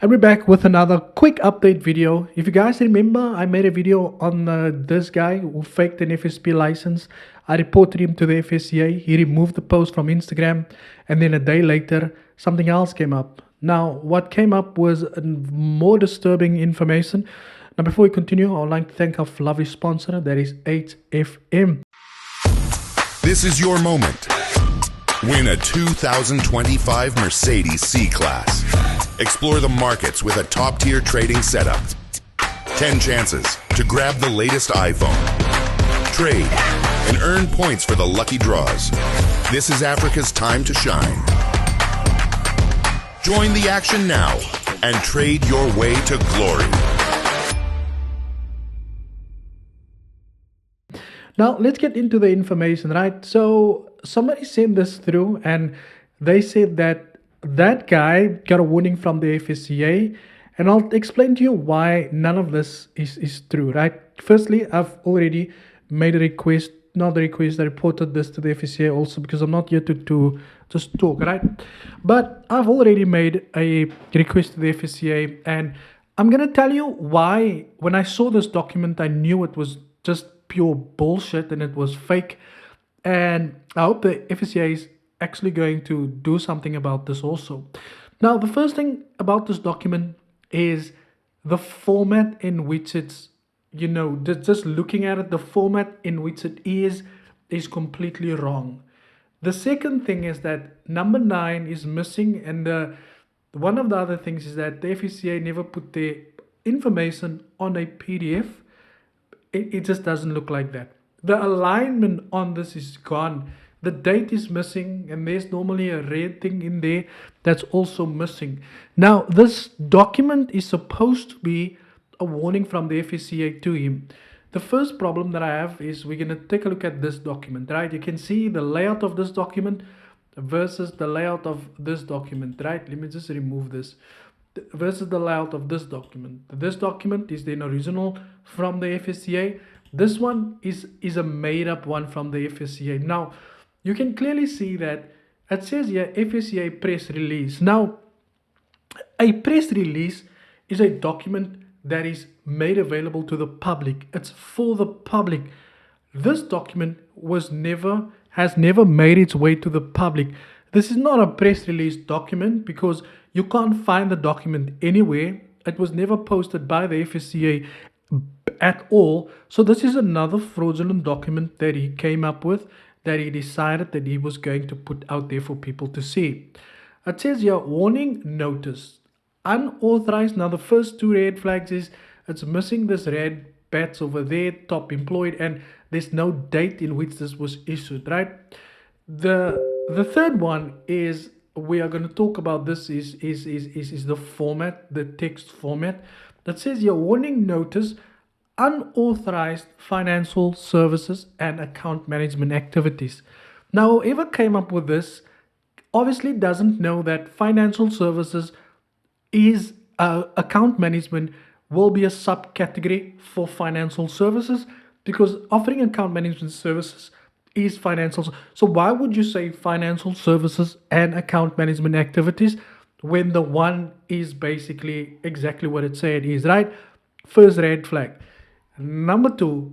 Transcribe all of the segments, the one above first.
And we're back with another quick update video. If you guys remember, I made a video on this guy who faked an FSP license. I reported him to the FSCA. He removed the post from Instagram, and then a day later, something else came up. Now, what came up was more disturbing information. Now, before we continue, I would like to thank our lovely sponsor, that is 8FM. This is your moment. Win a 2025 Mercedes C-Class. Explore the markets with a top-tier trading setup. 10 chances to grab the latest iPhone. Trade and earn points for the lucky draws. This is Africa's time to shine. Join the action now and trade your way to glory. Now, let's get into the information, right? So, somebody sent this through and they said that that guy got a warning from the FSCA. And I'll explain to you why none of this is true, right? Firstly, I've already made a request, not a request, I reported this to the FSCA also because I'm not here to just talk, right? But I've already made a request to the FSCA, and I'm going to tell you why when I saw this document, I knew it was just pure bullshit and it was fake. And I hope the FSCA is actually going to do something about this also. Now, the first thing about this document is the format in which it's, just looking at it, the format in which it is completely wrong. The second thing is that number 9 is missing, and one of the other things is that the FSCA never put their information on a PDF. It just doesn't look like that. The alignment on this is gone. The date is missing, and there's normally a red thing in there that's also missing. Now, this document is supposed to be a warning from the FSCA to him. The first problem that I have is we're going to take a look at this document, right? You can see the layout of this document versus the layout of this document, right? Let me just remove this. Versus the layout of this document. This document is then original from the FSCA. This one is a made up one from the FSCA. Now, you can clearly see that it says here FSCA press release. Now, a press release is a document that is made available to the public. It's for the public. This document has never made its way to the public. This is not a press release document because you can't find the document anywhere. It was never posted by the FSCA at all. So this is another fraudulent document that he came up with, that he decided that he was going to put out there for people to see. It says here, warning notice, unauthorized. Now the first 2 red flags is it's missing this red bats over there, top employed, and there's no date in which this was issued, right? The third one is, we are going to talk about this is the format, the text format. That says your warning notice, unauthorized financial services and account management activities. Now, whoever came up with this obviously doesn't know that financial services is account management will be a subcategory for financial services, because offering account management services is financial. So why would you say financial services and account management activities when the one is basically exactly what it said is, right? First red flag. Number 2,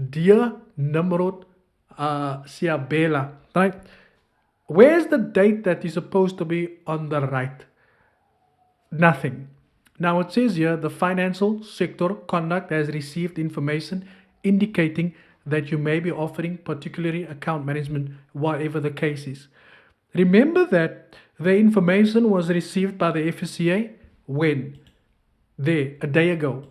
dear Nimrod Siabela, right? Where's the date that is supposed to be on the right? Nothing. Now it says here, the financial sector conduct has received information indicating that you may be offering particularly account management, whatever the case is. Remember that the information was received by the FSCA when? A day ago.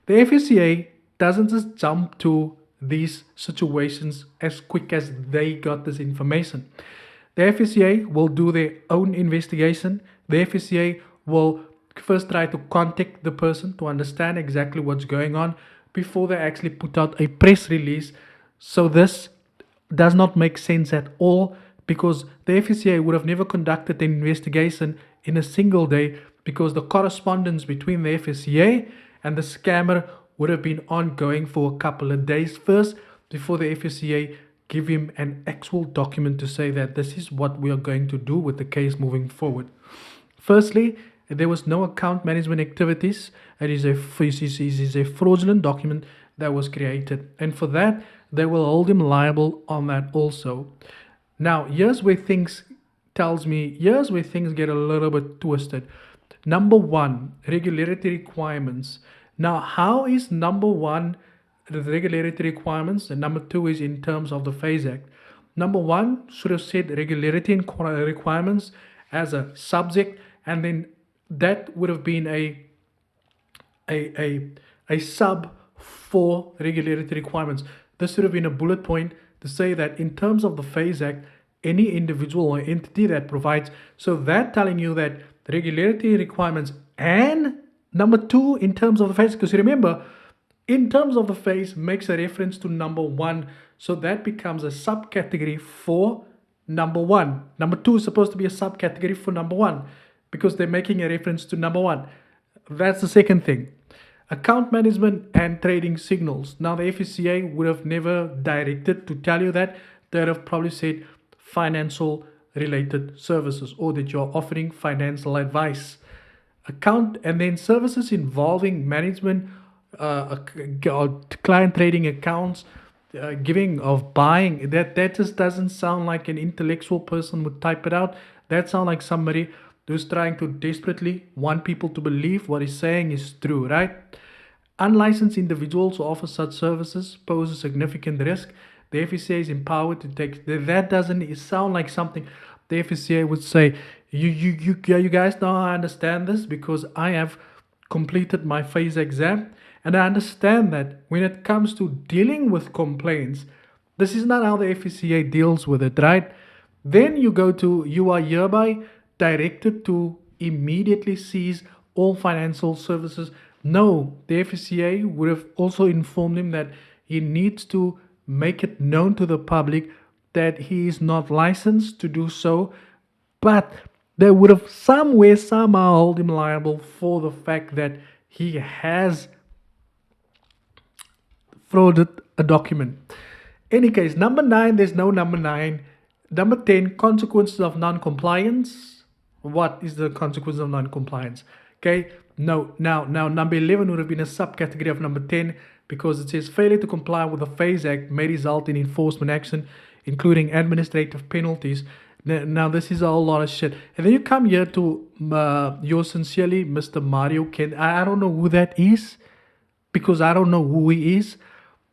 The FSCA doesn't just jump to these situations as quick as they got this information. The FSCA will do their own investigation. The FSCA will first try to contact the person to understand exactly what's going on before they actually put out a press release. So this does not make sense at all, because the FSCA would have never conducted an investigation in a single day, because the correspondence between the FSCA and the scammer would have been ongoing for a couple of days first before the FSCA give him an actual document to say that this is what we are going to do with the case moving forward. Firstly, There was no account management activities. It is a fraudulent document that was created. And for that, they will hold him liable on that also. Now, here's where things get a little bit twisted. Number one, regularity requirements. Now, how is number one the regularity requirements, and number two is in terms of the Phase Act? Number one should have said regularity and requirements as a subject, and then that would have been a a sub for regularity requirements. This should have been a bullet point to say that in terms of the Phase Act, any individual or entity that provides, so that telling you that regularity requirements and number two in terms of the phase, because you remember in terms of the phase makes a reference to number one, so that becomes a subcategory for number one. Number two is supposed to be a subcategory for number one because they're making a reference to number one. That's the second thing. Account management and trading signals. Now, the FSCA would have never directed to tell you that. They'd have probably said financial related services, or that you're offering financial advice. Account and then services involving management, client trading accounts, giving of buying. That just doesn't sound like an intellectual person would type it out. That sounds like somebody who's trying to desperately want people to believe what he's saying is true, right? Unlicensed individuals who offer such services pose a significant risk. The FSCA is empowered to take that. Doesn't sound like something the FSCA would say. You guys know I understand this because I have completed my phase exam, and I understand that when it comes to dealing with complaints, this is not how the FSCA deals with it, right? Then you are hereby directed to immediately cease all financial services. No, the FSCA would have also informed him that he needs to make it known to the public that he is not licensed to do so, but they would have somehow held him liable for the fact that he has frauded a document. Any case, number 9, there's no number 9. Number 10, consequences of non-compliance. What is the consequence of non-compliance? Okay, no. Now, number 11 would have been a subcategory of number 10 because it says failure to comply with the Phase Act may result in enforcement action, including administrative penalties. Now, this is a whole lot of shit. And then you come here to yours sincerely, Mr. Mario Kent. I don't know who that is because I don't know who he is.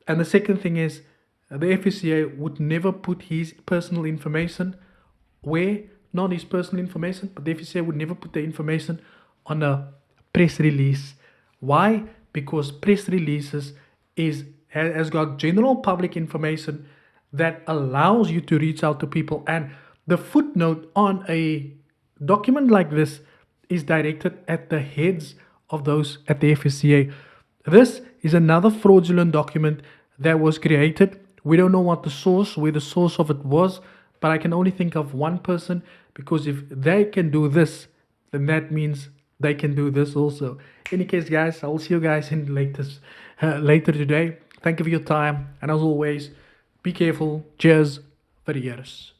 And the second thing is, the FSCA would never put his personal information where, not his personal information, but the FSCA would never put the information on a press release. Why? Because press releases has got general public information that allows you to reach out to people, and the footnote on a document like this is directed at the heads of those at the FSCA. This is another fraudulent document that was created. We don't know where the source of it was, but I can only think of one person, because if they can do this, then that means they can do this also. In any case, guys, I'll see you guys in later today. Thank you for your time, and as always, be careful. Cheers for the years.